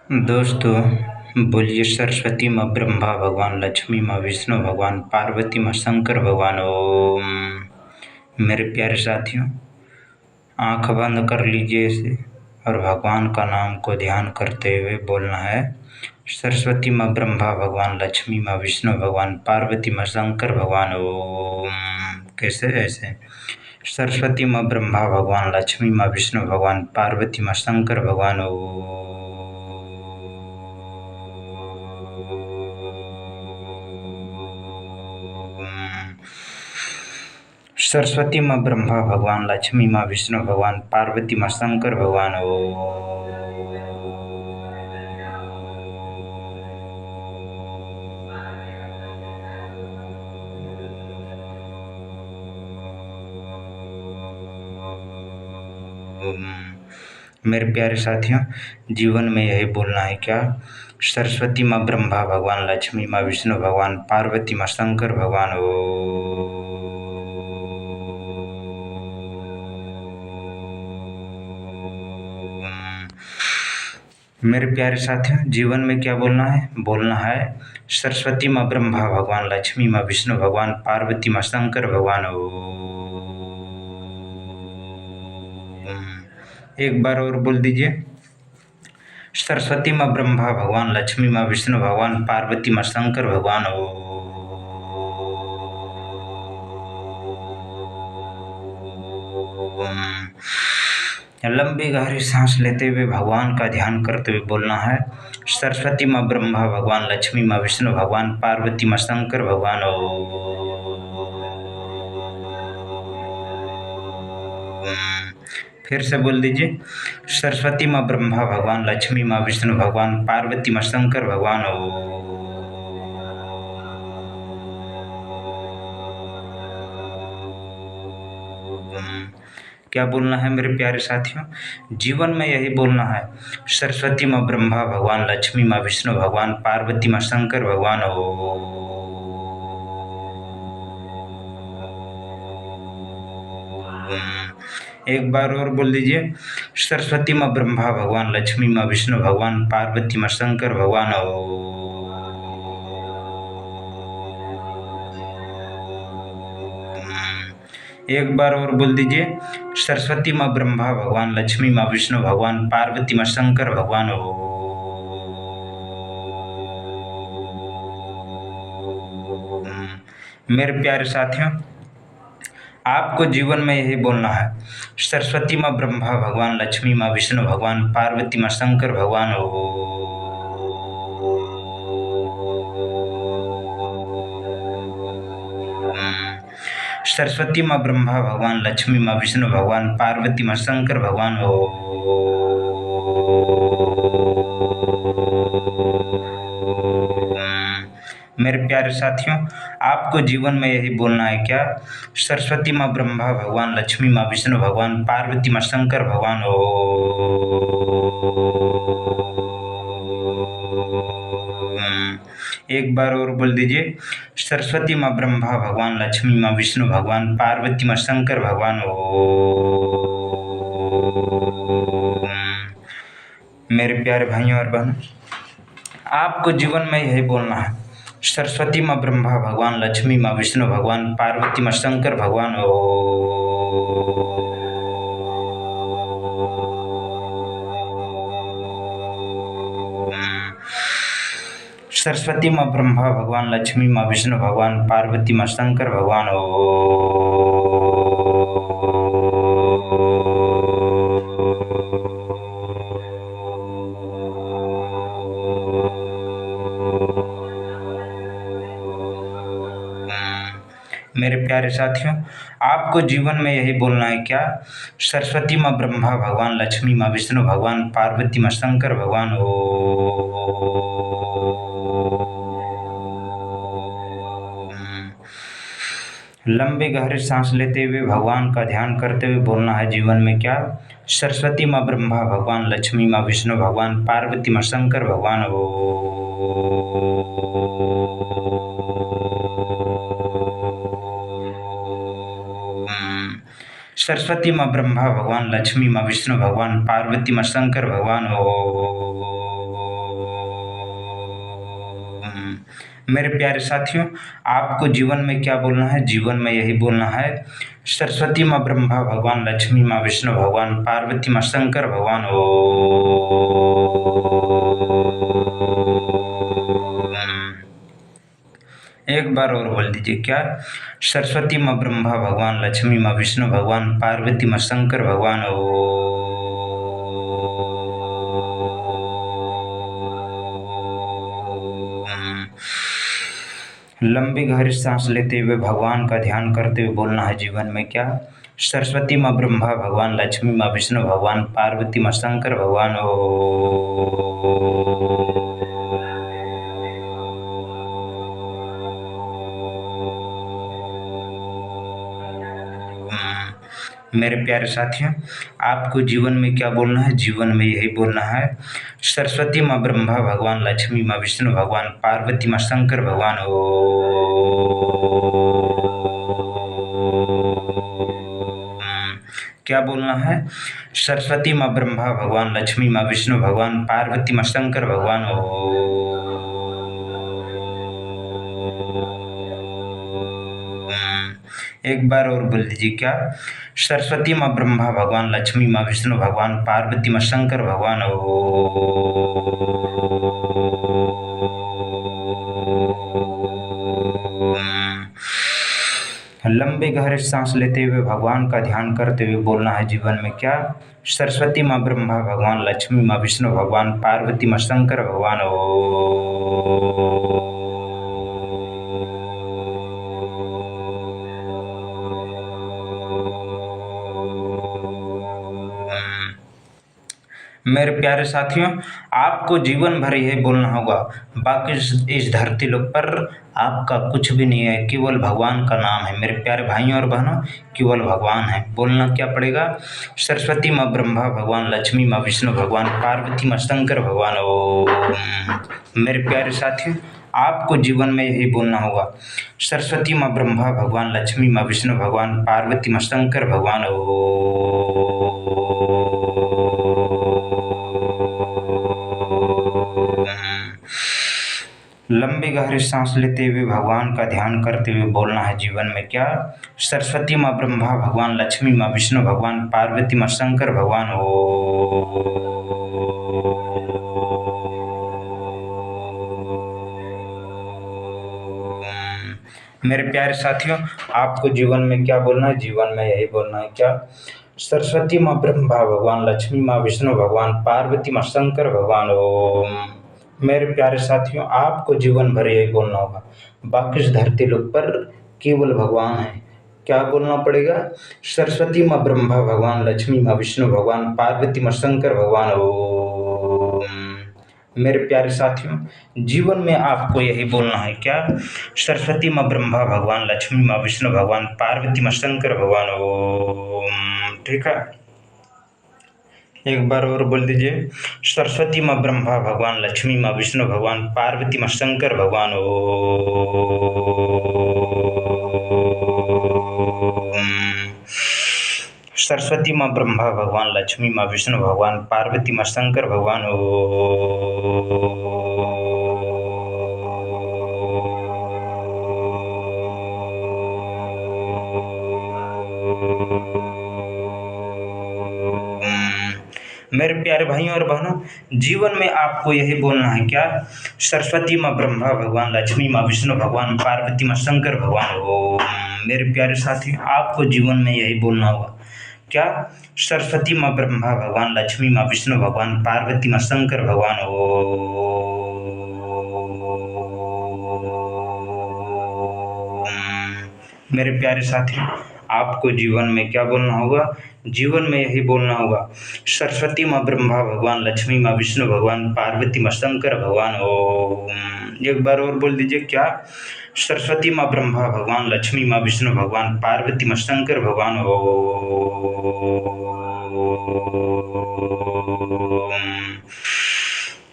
दोस्तों, बोलिए सरस्वती माँ ब्रह्मा भगवान, लक्ष्मी माँ विष्णु भगवान, पार्वती माँ शंकर भगवान। ओम। मेरे प्यारे साथियों, आंख बंद कर लीजिए इसे और भगवान का नाम को ध्यान करते हुए बोलना है। सरस्वती माँ ब्रह्मा भगवान, लक्ष्मी माँ विष्णु भगवान, पार्वती माँ शंकर भगवान। ओम। कैसे ऐसे? सरस्वती माँ ब्रह्मा भगवान, लक्ष्मी माँ विष्णु भगवान, पार्वती माँ शंकर भगवान। सरस्वती माँ ब्रह्मा भगवान, लक्ष्मी माँ विष्णु भगवान, पार्वती माँ शंकर भगवान। मेरे प्यारे साथियों, जीवन में यही बोलना है क्या? सरस्वती माँ ब्रह्मा भगवान, लक्ष्मी माँ विष्णु भगवान, पार्वती माँ शंकर भगवान। मेरे प्यारे साथियों, जीवन में क्या बोलना है? बोलना है सरस्वती माँ ब्रह्मा भगवान, लक्ष्मी माँ विष्णु भगवान, पार्वती माँ शंकर भगवान। एक बार और बोल दीजिए। सरस्वती माँ ब्रह्मा भगवान, लक्ष्मी माँ विष्णु भगवान, पार्वती माँ शंकर भगवान। लंबी गहरी सांस लेते हुए भगवान का ध्यान करते हुए बोलना है। सरस्वती माँ ब्रह्मा भगवान, लक्ष्मी माँ विष्णु भगवान, पार्वती माँ शंकर भगवान। फिर से बोल दीजिए। सरस्वती माँ ब्रह्मा भगवान, लक्ष्मी माँ विष्णु भगवान, पार्वती माँ शंकर भगवान। क्या बोलना है मेरे प्यारे साथियों? जीवन में यही बोलना है। सरस्वती माँ ब्रह्मा भगवान, लक्ष्मी माँ विष्णु भगवान, पार्वती माँ शंकर भगवान। एक बार और बोल दीजिए। सरस्वती माँ ब्रह्मा भगवान, लक्ष्मी माँ विष्णु भगवान, पार्वती माँ शंकर भगवान। एक बार और बोल दीजिए। सरस्वती माँ ब्रह्मा भगवान, लक्ष्मी माँ विष्णु भगवान, पार्वती माँ शंकर भगवान। मेरे प्यारे साथियों, आपको जीवन में यही बोलना है। सरस्वती माँ ब्रह्मा भगवान, लक्ष्मी माँ विष्णु भगवान, पार्वती माँ शंकर भगवान। सरस्वती माँ ब्रह्मा भगवान, लक्ष्मी माँ विष्णु भगवान, पार्वती माँ शंकर भगवान। मेरे प्यारे साथियों, आपको जीवन में यही बोलना है क्या? सरस्वती माँ ब्रह्मा भगवान, लक्ष्मी माँ विष्णु भगवान, पार्वती माँ शंकर भगवान। एक बार और बोल दीजिए। सरस्वती माँ ब्रह्मा भगवान, लक्ष्मी माँ विष्णु भगवान, पार्वती माँ शंकर भगवान। मेरे प्यारे भाइयों और बहनों, आपको जीवन में यही बोलना है। सरस्वती माँ ब्रह्मा भगवान, लक्ष्मी माँ विष्णु भगवान, पार्वती माँ शंकर भगवान। सरस्वती माँ ब्रह्मा भगवान, लक्ष्मी माँ विष्णु भगवान, पार्वती माँ शंकर भगवान। मेरे प्यारे साथियों, आपको जीवन में यही बोलना है क्या? सरस्वती माँ ब्रह्मा भगवान, लक्ष्मी माँ विष्णु भगवान, पार्वती माँ शंकर भगवान। लंबे गहरे सांस लेते हुए भगवान का ध्यान करते हुए बोलना है जीवन में क्या? सरस्वती माँ ब्रह्मा भगवान, लक्ष्मी माँ विष्णु भगवान, पार्वती माँ शंकर भगवान। सरस्वती माँ ब्रह्मा भगवान, लक्ष्मी माँ विष्णु भगवान, पार्वती माँ शंकर भगवान। मेरे प्यारे साथियों, आपको जीवन में क्या बोलना है? जीवन में यही बोलना है, सरस्वती माँ ब्रह्मा भगवान, लक्ष्मी माँ विष्णु भगवान, पार्वती माँ शंकर भगवान। ओम। एक बार और बोल दीजिए, क्या? सरस्वती माँ ब्रह्मा भगवान, लक्ष्मी माँ विष्णु भगवान, पार्वती माँ शंकर भगवान। ओम। लंबी गहरी सांस लेते हुए भगवान का ध्यान करते हुए बोलना है जीवन में क्या? सरस्वती माँ ब्रह्मा भगवान, लक्ष्मी माँ विष्णु भगवान, पार्वती माँ शंकर भगवान। मेरे प्यारे साथियों, आपको जीवन में क्या बोलना है? जीवन में यही बोलना है, सरस्वती माँ ब्रह्मा भगवान, लक्ष्मी माँ विष्णु भगवान, पार्वती माँ शंकर भगवान। क्या बोलना है? सरस्वती माँ ब्रह्मा भगवान, लक्ष्मी माँ विष्णु भगवान, पार्वती माँ शंकर भगवान। एक बार और बोल दीजिए, क्या? सरस्वती माँ ब्रह्मा भगवान, लक्ष्मी माँ विष्णु भगवान, पार्वती माँ शंकर भगवान। लंबे गहरे सांस लेते हुए भगवान का ध्यान करते हुए बोलना है जीवन में क्या? सरस्वती माँ ब्रह्मा भगवान, लक्ष्मी माँ विष्णु भगवान, पार्वती माँ शंकर भगवान। मेरे प्यारे साथियों, आपको जीवन भर यही बोलना होगा, बाकी इस धरती लोक पर आपका कुछ भी नहीं है, केवल भगवान का नाम है। मेरे प्यारे भाइयों और बहनों, केवल भगवान है। बोलना क्या पड़ेगा? सरस्वती माँ ब्रह्मा भगवान, लक्ष्मी माँ विष्णु भगवान, पार्वती माँ शंकर भगवान। ओम। मेरे प्यारे साथियों, आपको जीवन में यही बोलना होगा, सरस्वती माँ ब्रह्मा भगवान, लक्ष्मी माँ विष्णु भगवान, पार्वती माँ शंकर भगवान। लंबी गहरी सांस लेते हुए भगवान का ध्यान करते हुए बोलना है जीवन में क्या? सरस्वती माँ ब्रह्मा भगवान, लक्ष्मी माँ विष्णु भगवान, पार्वती माँ शंकर भगवान। मेरे प्यारे साथियों, आपको जीवन में क्या बोलना है? जीवन में यही बोलना है क्या? सरस्वती माँ ब्रह्मा भगवान, लक्ष्मी माँ विष्णु भगवान, पार्वती माँ शंकर भगवान। ओम। मेरे प्यारे साथियों, आपको जीवन भर यही बोलना होगा, बाकी इस धरती लोक पर केवल भगवान है। क्या बोलना पड़ेगा? सरस्वती माँ ब्रह्मा भगवान, लक्ष्मी माँ विष्णु भगवान, पार्वती माँ शंकर भगवान। ओम। मेरे प्यारे साथियों, जीवन में आपको यही बोलना है क्या? सरस्वती माँ ब्रह्मा भगवान, लक्ष्मी माँ विष्णु भगवान, पार्वती माँ शंकर भगवान। ओम। ठीक है, एक बार और बोल दीजिए, सरस्वती माँ ब्रह्मा भगवान, लक्ष्मी माँ विष्णु भगवान, पार्वती माँ शंकर भगवान। ओम। सरस्वती माँ ब्रह्मा भगवान, लक्ष्मी माँ विष्णु भगवान, पार्वती माँ शंकर भगवान। मेरे प्यारे भाइयों और बहनों, जीवन में आपको यही बोलना है क्या? सरस्वती माँ ब्रह्मा भगवान, लक्ष्मी माँ विष्णु भगवान, पार्वती माँ शंकर भगवान। ओम। मेरे प्यारे साथियों, आपको जीवन में यही बोलना होगा क्या? सरस्वती माँ ब्रह्मा भगवान, लक्ष्मी माँ विष्णु भगवान, पार्वती माँ शंकर भगवान। ओम। मेरे प्यारे साथियों, आपको जीवन में क्या बोलना होगा? जीवन में यही बोलना होगा, सरस्वती माँ ब्रह्मा भगवान, लक्ष्मी माँ विष्णु भगवान, पार्वती माँ शंकर भगवान। ओम। एक बार और बोल दीजिए, क्या? सरस्वती माँ ब्रह्मा भगवान, लक्ष्मी माँ विष्णु भगवान, पार्वती माँ शंकर भगवान। ओम।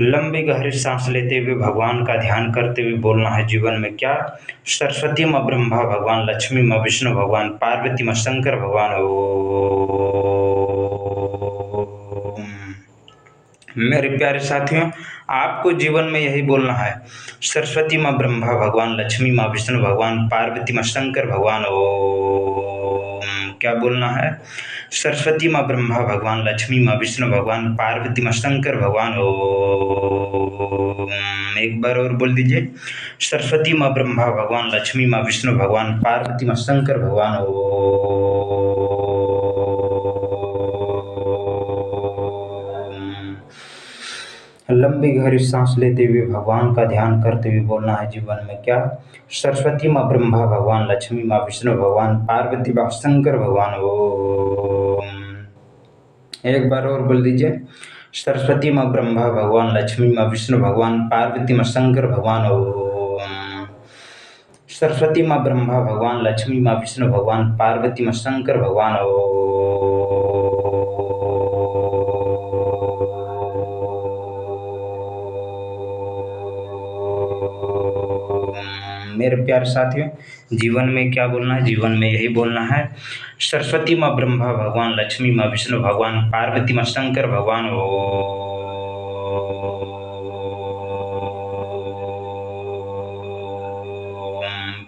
लंबी गहरी सांस लेते हुए भगवान का ध्यान करते हुए बोलना है जीवन में क्या? सरस्वती माँ ब्रह्मा भगवान, लक्ष्मी माँ विष्णु भगवान, पार्वती माँ शंकर भगवान। ओम। मेरे प्यारे साथियों, आपको जीवन में यही बोलना है। सरस्वती माँ ब्रह्मा भगवान, लक्ष्मी माँ विष्णु भगवान, पार्वती माँ शंकर भगवान ओम। क्या बोलना है? सरस्वती माँ ब्रह्मा भगवान, लक्ष्मी माँ विष्णु भगवान, पार्वती माँ शंकर भगवान ओम। एक बार और बोल दीजिए। सरस्वती माँ ब्रह्मा भगवान, लक्ष्मी माँ विष्णु भगवान, पार्वती माँ शंकर भगवान ओम। लंबी गहरी सांस लेते हुए भगवान का ध्यान करते हुए बोलना है जीवन में क्या? सरस्वती माँ ब्रह्मा भगवान, लक्ष्मी माँ विष्णु भगवान, पार्वती माँ शंकर भगवान ओम। एक बार और बोल दीजिए। सरस्वती माँ ब्रह्मा भगवान, लक्ष्मी माँ विष्णु भगवान, पार्वती माँ शंकर भगवान ओम। सरस्वती माँ ब्रह्मा भगवान, लक्ष्मी माँ विष्णु भगवान, पार्वती माँ शंकर भगवान ओम। मेरे प्यारे साथियों, जीवन में क्या बोलना है? जीवन में यही बोलना है। सरस्वती माँ ब्रह्मा भगवान, लक्ष्मी माँ विष्णु भगवान, पार्वती माँ शंकर भगवान ओम।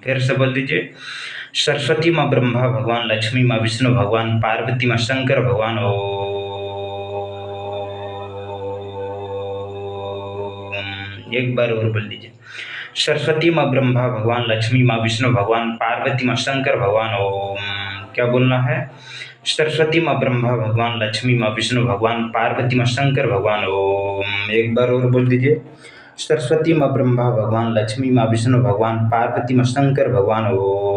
फिर से बोल दीजिए। सरस्वती माँ ब्रह्मा भगवान, लक्ष्मी माँ विष्णु भगवान, पार्वती माँ शंकर भगवान ओम। एक बार और बोल दीजिए। सरस्वती माँ ब्रह्मा भगवान, लक्ष्मी माँ विष्णु भगवान, पार्वती माँ शंकर भगवान ओम। क्या बोलना है? सरस्वती माँ ब्रह्मा भगवान, लक्ष्मी माँ विष्णु भगवान, पार्वती माँ शंकर भगवान ओम। एक बार और बोल दीजिए। सरस्वती माँ ब्रह्मा भगवान, लक्ष्मी माँ विष्णु भगवान, पार्वती माँ शंकर भगवान ओम।